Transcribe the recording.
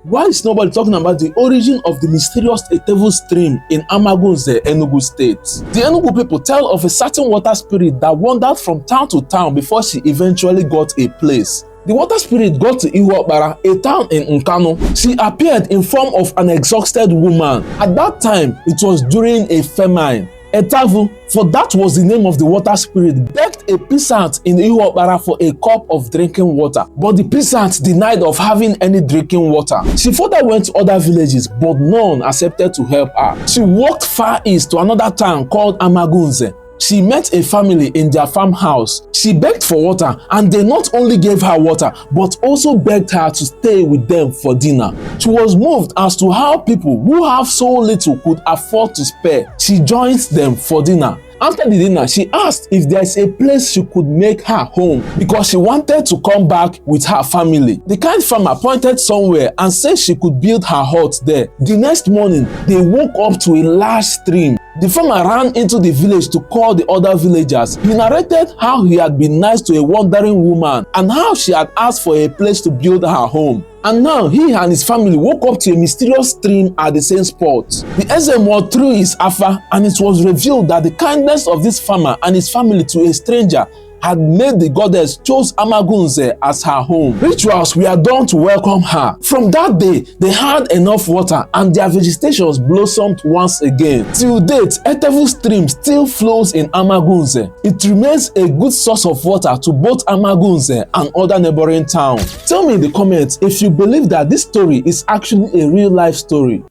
Why is nobody talking about the origin of the mysterious Etevu stream in Amagunze, Enugu State? The Enugu people tell of a certain water spirit that wandered from town to town before she eventually got a place. The water spirit got to Ihuokpara, a town in Nkanu. She appeared in form of an exhausted woman. At that time, it was during a famine. Etevu, for that was the name of the water spirit, begged a peasant in Ihuokpara for a cup of drinking water, but the peasant denied of having any drinking water. She further went to other villages, but none accepted to help her. She walked far east to another town called Amagunze. She met a family in their farmhouse. She begged for water, and they not only gave her water, but also begged her to stay with them for dinner. She was moved as to how people who have so little could afford to spare. She joins them for dinner. After the dinner, she asked if there's a place she could make her home because she wanted to come back with her family. The kind farmer pointed somewhere and said she could build her hut there. The next morning, they woke up to a large stream. The farmer ran into the village to call the other villagers. He narrated how he had been nice to a wandering woman and how she had asked for a place to build her home. And now he and his family woke up to a mysterious stream at the same spot. The Ezemo threw his afa, and it was revealed that the kindness of this farmer and his family to a stranger had made the goddess chose Amagunze as her home. Rituals were done to welcome her. From that day, they had enough water and their vegetations blossomed once again. Till date, Etevu stream still flows in Amagunze. It remains a good source of water to both Amagunze and other neighboring towns. Tell me in the comments if you believe that this story is actually a real life story.